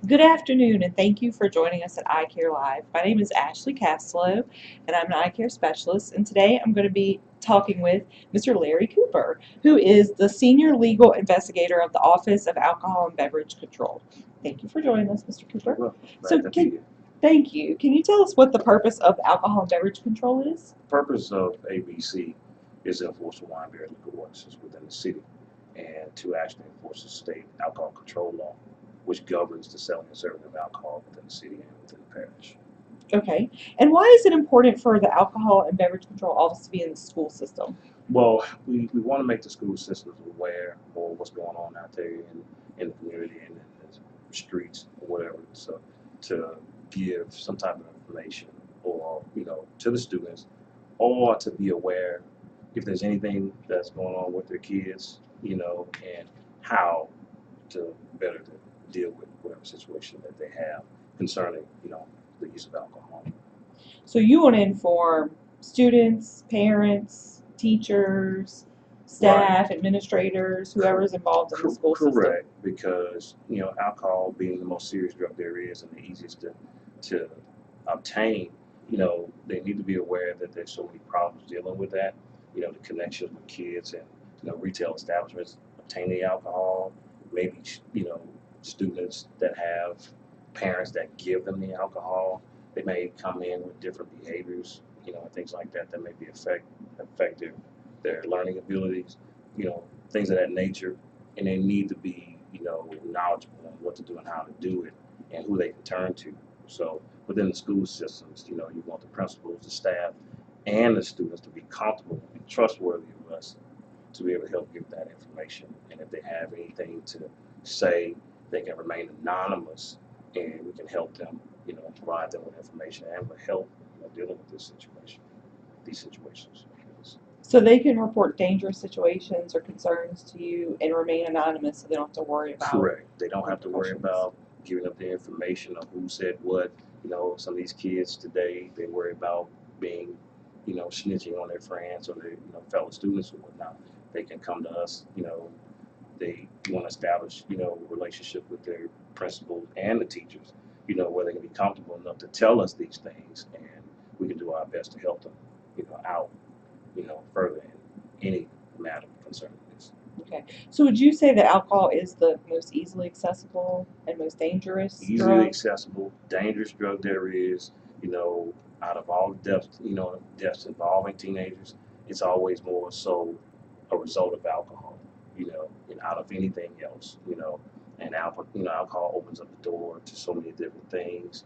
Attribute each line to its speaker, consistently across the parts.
Speaker 1: Good afternoon, and thank you for joining us at Eye Care Live. My name is Ashley Castelo, and I'm an eye care specialist. And today I'm going to be talking with Mr. Larry Cooper, who is the Senior Legal Investigator of the Office of Alcohol and Beverage Control. Thank you for joining us, Mr.
Speaker 2: You're
Speaker 1: Cooper.
Speaker 2: welcome.
Speaker 1: So,
Speaker 2: Glad to be here.
Speaker 1: thank you. Can you tell us what the purpose of alcohol and beverage control is?
Speaker 2: The purpose of ABC is to enforce the wine, beer, and liquor ordinances within the city and to actually enforce the state alcohol control law, which governs the selling and serving of alcohol within the city and within the parish.
Speaker 1: Okay. And why is it important for the Alcohol and Beverage Control Office to be in the school system?
Speaker 2: Well, we want to make the school systems aware more of what's going on out there in the community and in the streets or whatever. So to give some type of information or, to the students or to be aware if there's anything that's going on with their kids, and how to better to deal with whatever situation that they have concerning, the use of alcohol.
Speaker 1: So you want to inform students, parents, teachers,
Speaker 2: Right.
Speaker 1: staff, administrators, whoever is involved in the school system.
Speaker 2: Correct, because alcohol being the most serious drug there is and the easiest to obtain, they need to be aware that there's so many problems dealing with that. The connections with kids and retail establishments obtaining alcohol, maybe students that have parents that give them the alcohol. They may come in with different behaviors, and things like that that may be affect their learning abilities, things of that nature, and they need to be, knowledgeable on what to do and how to do it and who they can turn to. So within the school systems, you want the principals, the staff, and the students to be comfortable and trustworthy of us to be able to help give that information. And if they have anything to say, they can remain anonymous and we can help them, provide them with information and with help dealing with this situation, these situations.
Speaker 1: So they can report dangerous situations or concerns to you and remain anonymous so they don't have to worry about
Speaker 2: Correct. They don't have to worry
Speaker 1: repercussions.
Speaker 2: about giving up the information of who said what. Some of these kids today, they worry about being, snitching on their friends or their, fellow students or whatnot. They can come to us, they want to establish, relationship with their principals and the teachers, where they can be comfortable enough to tell us these things and we can do our best to help them, out, further in any matter concerning this.
Speaker 1: Okay. So would you say that alcohol is the most easily accessible and most dangerous
Speaker 2: Easily
Speaker 1: drug?
Speaker 2: accessible, dangerous drug there is, out of all the deaths, deaths involving teenagers, it's always more so a result of alcohol, and out of anything else, and alcohol opens up the door to so many different things,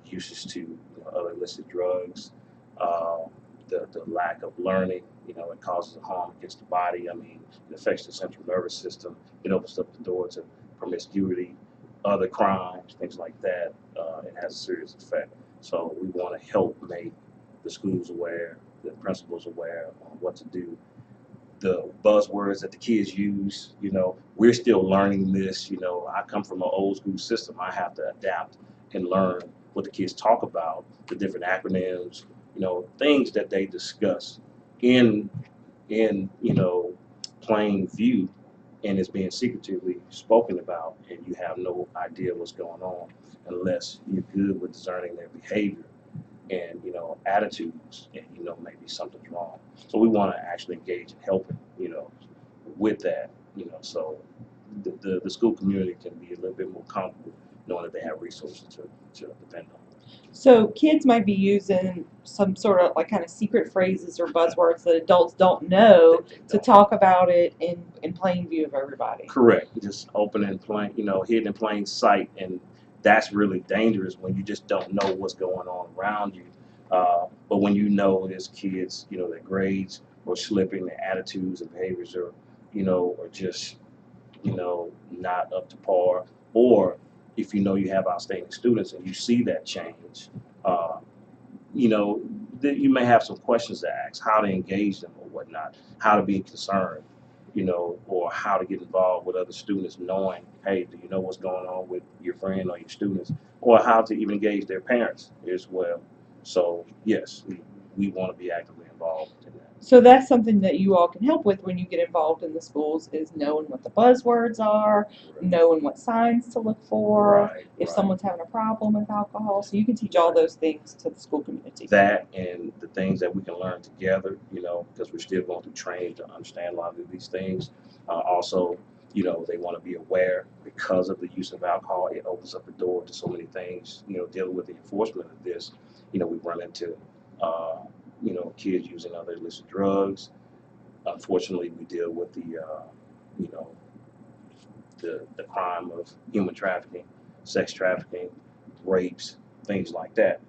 Speaker 2: uses to other illicit drugs, uh, the lack of learning, it causes harm against the body. I mean, it affects the central nervous system. It opens up the door to promiscuity, other crimes, things like that. It has a serious effect. So we want to help make the schools aware, the principals aware on what to do. The buzzwords that the kids use, we're still learning this. I come from an old school system. I have to adapt and learn what the kids talk about, the different acronyms, things that they discuss in plain view and it's being secretively spoken about and you have no idea what's going on unless you're good with discerning their behavior and attitudes and maybe something's wrong. So we want to actually engage in helping with that, so the school community can be a little bit more comfortable knowing that they have resources to depend on.
Speaker 1: So kids might be using some sort of like kind of secret phrases or buzzwords that adults don't know
Speaker 2: That they
Speaker 1: to
Speaker 2: don't.
Speaker 1: talk about it in plain view of everybody.
Speaker 2: Correct. Just open in plain, hidden in plain sight, and that's really dangerous when you just don't know what's going on around you. But when there's kids, their grades are slipping, their attitudes and behaviors are just, not up to par. Or if you have outstanding students and you see that change, uh, you know, you may have some questions to ask, how to engage them or whatnot, how to be concerned, or how to get involved with other students, knowing, hey, do you know what's going on with your friend or your students, or how to even engage their parents as well. So yes, we want to be actively involved in that.
Speaker 1: So that's something that you all can help with when you get involved in the schools is knowing what the buzzwords are, knowing what signs to look for,
Speaker 2: Right,
Speaker 1: if
Speaker 2: right.
Speaker 1: someone's having a problem with alcohol. So you can teach all
Speaker 2: Right.
Speaker 1: those things to the school community.
Speaker 2: That and the things that we can learn together, because we're still going through training to understand a lot of these things. Also, they want to be aware because of the use of alcohol. It opens up the door to so many things. Dealing with the enforcement of this, we run into, kids using other illicit drugs. Unfortunately, we deal with you know, the crime of human trafficking, sex trafficking, rapes, things like that.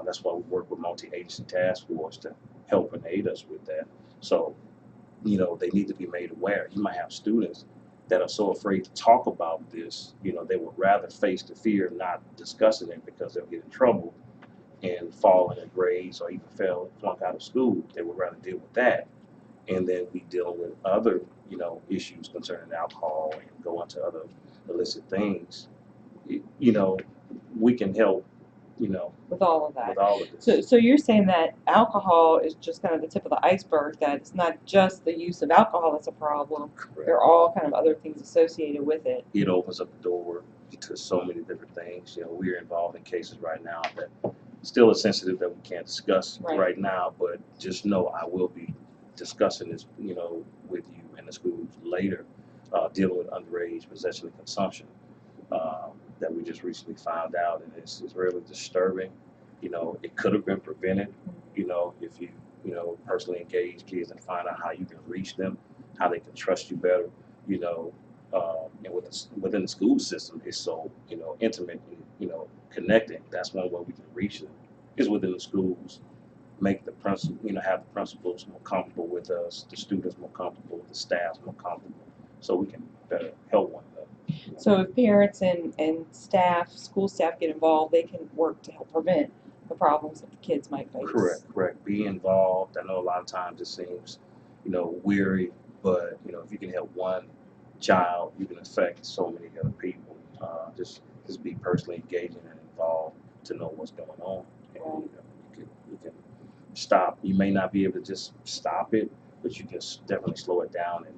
Speaker 2: That's why we work with multi-agency task force to help and aid us with that. So, they need to be made aware. You might have students that are so afraid to talk about this, they would rather face the fear of not discussing it because they'll get in trouble and fall in their grades or even flunk out of school. They would rather deal with that and then be dealing with other, issues concerning alcohol and go into other illicit things. You know, we can help,
Speaker 1: With all of that.
Speaker 2: with all of
Speaker 1: So,
Speaker 2: this.
Speaker 1: so you're saying that alcohol is just kind of the tip of the iceberg, that it's not just the use of alcohol that's a problem. There are
Speaker 2: Correct.
Speaker 1: all kind of other things associated with it.
Speaker 2: It opens up the door to so many different things. We're involved in cases right now that still are sensitive that we can't discuss
Speaker 1: Right.
Speaker 2: right now, but just know I will be discussing this, with you in the schools later, dealing with underage possession and consumption. That we just recently found out, and it's really disturbing. It could have been prevented. If you, personally engage kids and find out how you can reach them, how they can trust you better. And within the school system, is so intimate and connecting. That's one way we can reach them is within the schools. Make the principal, have the principals more comfortable with us, the students more comfortable, the staff more comfortable, so we can better help one another.
Speaker 1: So if parents and staff, school staff get involved, they can work to help prevent the problems that the kids might face.
Speaker 2: Correct. Be involved. I know a lot of times it seems, weary, but if you can help one child, you can affect so many other people. Just be personally engaging and involved to know what's going on, and
Speaker 1: Right.
Speaker 2: you can stop. You may not be able to just stop it, but you can definitely slow it down and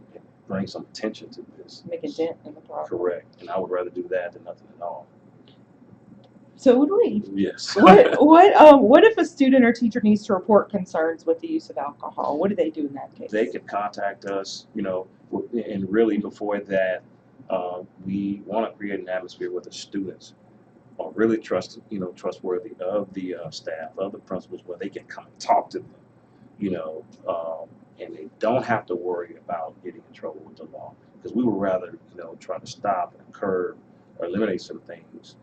Speaker 2: bring some attention to this.
Speaker 1: Make a dent in the problem.
Speaker 2: Correct. And I would rather do that than nothing at all.
Speaker 1: So would we?
Speaker 2: Yes.
Speaker 1: What if a student or teacher needs to report concerns with the use of alcohol? What do they do in that case?
Speaker 2: They can contact us, and really before that, we want to create an atmosphere where the students are really trustworthy of the staff, of the principals, where they can come and talk to them, and they don't have to worry about getting in trouble with the law. Because we would rather, try to stop and curb or eliminate some things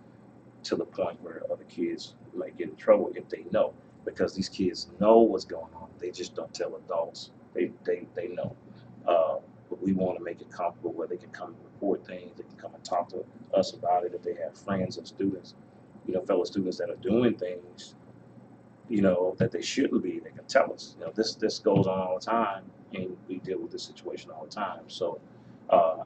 Speaker 2: to the point where other kids might get in trouble if they know. Because these kids know what's going on. They just don't tell adults. They know. But we want to make it comfortable where they can come and report things. They can come and talk to us about it if they have friends and students, fellow students that are doing things, that they shouldn't be. They can tell us. This goes on all the time, and we deal with this situation all the time. So,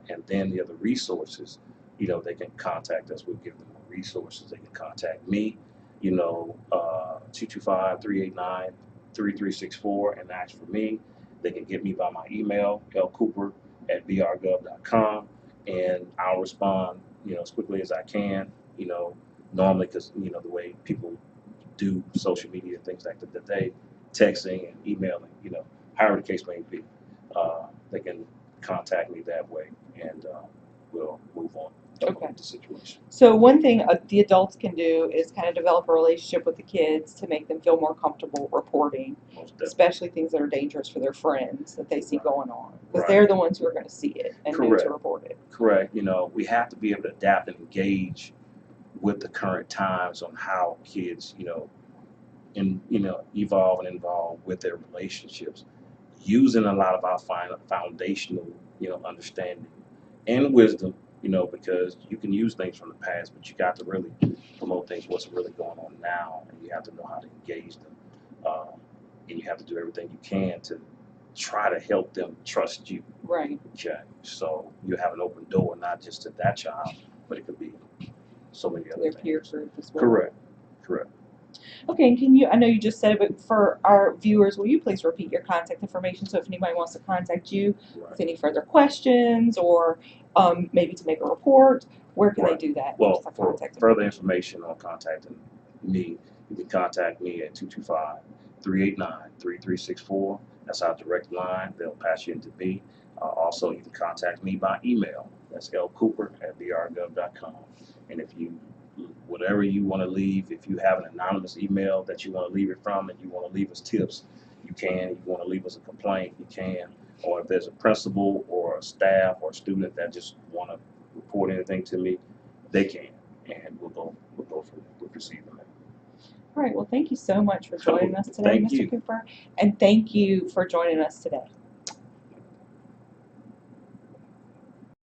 Speaker 2: and then the other resources, they can contact us. We'll give them the resources. They can contact me, 225-389-3364 and ask for me. They can get me by my email, lcooper@brgov.com, and I'll respond, as quickly as I can, normally because, the way people do social media and things like that today, texting and emailing, however the case may be, they can contact me that way, and we'll move on
Speaker 1: Okay.
Speaker 2: with the situation.
Speaker 1: So one thing the adults can do is kind of develop a relationship with the kids to make them feel more comfortable reporting,
Speaker 2: Most definitely.
Speaker 1: especially things that are dangerous for their friends that they see going on, because
Speaker 2: Right.
Speaker 1: they're the ones who are going to see it and know
Speaker 2: Correct.
Speaker 1: to report it.
Speaker 2: Correct. We have to be able to adapt and engage with the current times on how kids, evolve and involve with their relationships, using a lot of our foundational, understanding and wisdom, because you can use things from the past, but you got to really promote things, what's really going on now, and you have to know how to engage them, and you have to do everything you can to try to help them trust you.
Speaker 1: Right.
Speaker 2: Okay, so you have an open door, not just to that child, but it could be so many other
Speaker 1: Their
Speaker 2: things.
Speaker 1: peer group as well.
Speaker 2: Correct.
Speaker 1: Okay, and can you, I know you just said it, but for our viewers, will you please repeat your contact information? So if anybody wants to contact you
Speaker 2: Right.
Speaker 1: with any further questions or maybe to make a report, where can they
Speaker 2: Right.
Speaker 1: do that?
Speaker 2: Well,
Speaker 1: What's the
Speaker 2: for
Speaker 1: contact
Speaker 2: further
Speaker 1: information?
Speaker 2: information on contacting me, you can contact me at 225-389-3364. That's our direct line. They'll pass you into me. Also, you can contact me by email. That's lcooper@brgov.com. And if you, whatever you want to leave, if you have an anonymous email that you want to leave it from and you want to leave us tips, you can. You want to leave us a complaint, you can. Or if there's a principal or a staff or a student that just want to report anything to me, they can, and we'll proceed from there.
Speaker 1: All right, well, thank you so much for joining us today,
Speaker 2: Thank
Speaker 1: Mr.
Speaker 2: you.
Speaker 1: Cooper, and thank you for joining us today.